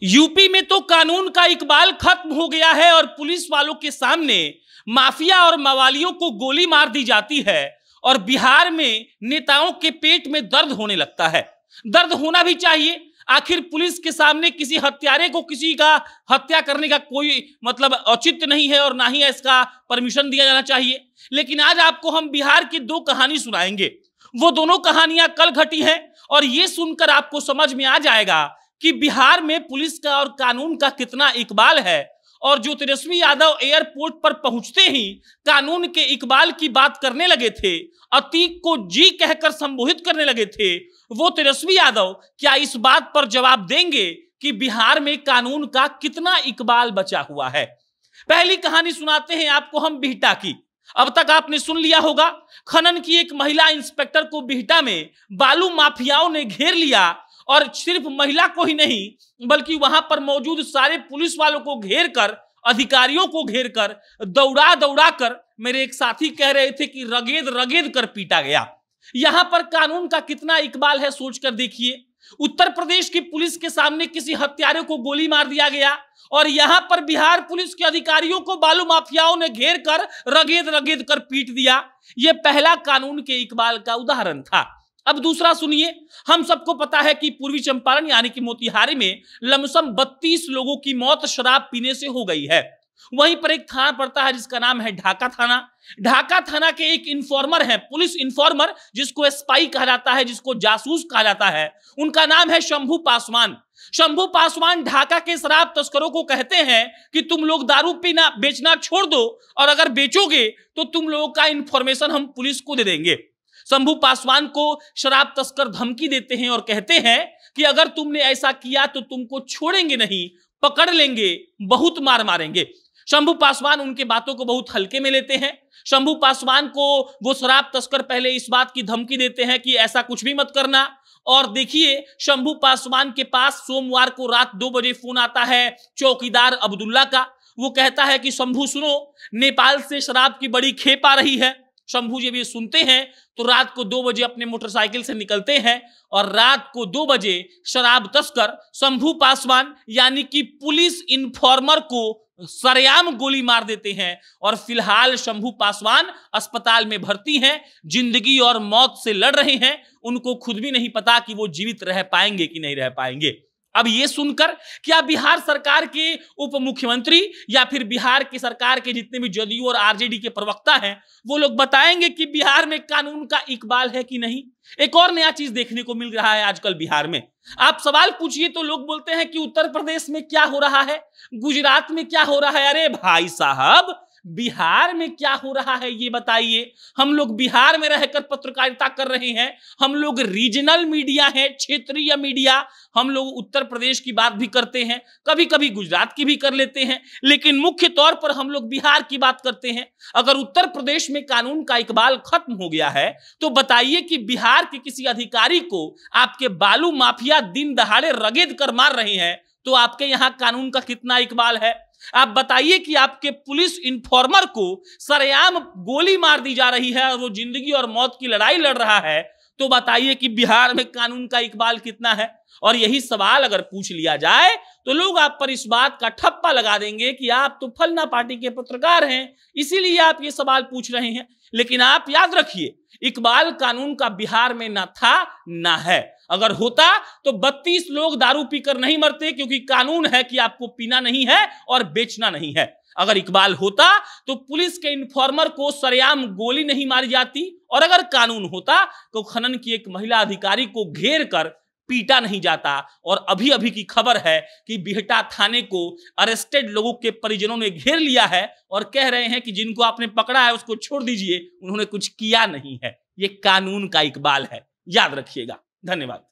UP में तो कानून का इकबाल खत्म हो गया है और पुलिस वालों के सामने माफिया और मवालियों को गोली मार दी जाती है और बिहार में नेताओं के पेट में दर्द होने लगता है। दर्द होना भी चाहिए, आखिर पुलिस के सामने किसी हत्यारे को किसी का हत्या करने का कोई मतलब औचित्य नहीं है और ना ही इसका परमिशन दिया जाना चाहिए। लेकिन आज आपको हम बिहार की दो कहानी सुनाएंगे। वो दोनों कहानियां कल घटी हैं और ये सुनकर आपको समझ में आ जाएगा कि बिहार में पुलिस का और कानून का कितना इकबाल है। और जो तेजस्वी यादव एयरपोर्ट पर पहुंचते ही कानून के इकबाल की बात करने लगे थे, अतीक को जी कहकर संबोधित करने लगे थे, वो तेजस्वी यादव क्या इस बात पर जवाब देंगे कि बिहार में कानून का कितना इकबाल बचा हुआ है। पहली कहानी सुनाते हैं आपको हम बिहटा की। अब तक आपने सुन लिया होगा, खनन की एक महिला इंस्पेक्टर को बिहटा में बालू माफियाओं ने घेर लिया और सिर्फ महिला को ही नहीं बल्कि वहां पर मौजूद सारे पुलिस वालों को घेर कर, अधिकारियों को घेर कर, दौड़ा दौड़ा कर, मेरे एक साथी कह रहे थे कि रगेद रगेद कर पीटा गया। यहां पर कानून का कितना इकबाल है सोचकर देखिए। उत्तर प्रदेश की पुलिस के सामने किसी हत्यारे को गोली मार दिया गया और यहां पर बिहार पुलिस के अधिकारियों को बालू माफियाओं ने घेर कर रगेद रगेद कर पीट दिया। यह पहला कानून के इकबाल का उदाहरण था। अब दूसरा सुनिए। हम सबको पता है कि पूर्वी चंपारण यानी कि मोतिहारी में लमसम 32 लोगों की मौत शराब पीने से हो गई है। वहीं पर एक थाना पड़ता है जिसका नाम है ढाका थाना। ढाका थाना के एक इन्फॉर्मर है, पुलिस इन्फॉर्मर, जिसको स्पाई कहा जाता है, जिसको जासूस कहा जाता है। उनका नाम है शंभू पासवान। शंभू पासवान ढाका के शराब तस्करों को कहते हैं कि तुम लोग दारू पीना बेचना छोड़ दो और अगर बेचोगे तो तुम लोगों का इंफॉर्मेशन हम पुलिस को दे देंगे। शंभू पासवान को शराब तस्कर धमकी देते हैं और कहते हैं कि अगर तुमने ऐसा किया तो तुमको छोड़ेंगे नहीं, पकड़ लेंगे, बहुत मार मारेंगे। शंभू पासवान उनके बातों को बहुत हल्के में लेते हैं। शंभू पासवान को वो शराब तस्कर पहले इस बात की धमकी देते हैं कि ऐसा कुछ भी मत करना। और देखिए, शंभू पासवान के पास सोमवार को रात 2 बजे फोन आता है चौकीदार अब्दुल्ला का। वो कहता है कि शंभू सुनो, नेपाल से शराब की बड़ी खेप आ रही है। शंभू जब ये सुनते हैं तो रात को 2 बजे अपने मोटरसाइकिल से निकलते हैं और रात को 2 बजे शराब तस्कर शंभू पासवान यानी कि पुलिस इन्फॉर्मर को सरेआम गोली मार देते हैं। और फिलहाल शंभू पासवान अस्पताल में भर्ती हैं, जिंदगी और मौत से लड़ रहे हैं। उनको खुद भी नहीं पता कि वो जीवित रह पाएंगे कि नहीं रह पाएंगे। अब ये सुनकर क्या बिहार सरकार के उप मुख्यमंत्री या फिर बिहार की सरकार के जितने भी जदयू और आरजेडी के प्रवक्ता हैं वो लोग बताएंगे कि बिहार में कानून का इकबाल है कि नहीं? एक और नया चीज देखने को मिल रहा है आजकल बिहार में। आप सवाल पूछिए तो लोग बोलते हैं कि उत्तर प्रदेश में क्या हो रहा है, गुजरात में क्या हो रहा है। अरे भाई साहब, बिहार में क्या हो रहा है ये बताइए। हम लोग बिहार में रहकर पत्रकारिता कर रहे हैं, हम लोग रीजनल मीडिया है, क्षेत्रीय मीडिया। हम लोग उत्तर प्रदेश की बात भी करते हैं, कभी कभी गुजरात की भी कर लेते हैं, लेकिन मुख्य तौर पर हम लोग बिहार की बात करते हैं। अगर उत्तर प्रदेश में कानून का इकबाल खत्म हो गया है तो बताइए कि बिहार के किसी अधिकारी को आपके बालू माफिया दिन दहाड़े रगेद कर मार रहे हैं तो आपके यहां कानून का कितना इकबाल है? आप बताइए कि आपके पुलिस इन्फॉर्मर को सरेआम गोली मार दी जा रही है और वो जिंदगी और मौत की लड़ाई लड़ रहा है तो बताइए कि बिहार में कानून का इकबाल कितना है? और यही सवाल अगर पूछ लिया जाए तो लोग आप पर इस बात का ठप्पा लगा देंगे कि आप तो फलना पार्टी के पत्रकार हैं, इसीलिए आप ये सवाल पूछ रहे हैं। लेकिन आप याद रखिए, इकबाल कानून का बिहार में ना था ना है। अगर होता तो 32 लोग दारू पीकर नहीं मरते, क्योंकि कानून है कि आपको पीना नहीं है और बेचना नहीं है। अगर इकबाल होता तो पुलिस के इन्फॉर्मर को सरेआम गोली नहीं मारी जाती और अगर कानून होता तो खनन की एक महिला अधिकारी को घेर कर पीटा नहीं जाता। और अभी अभी की खबर है कि बिहटा थाने को अरेस्टेड लोगों के परिजनों ने घेर लिया है और कह रहे हैं कि जिनको आपने पकड़ा है उसको छोड़ दीजिए, उन्होंने कुछ किया नहीं है। ये कानून का इकबाल है, याद रखिएगा। धन्यवाद।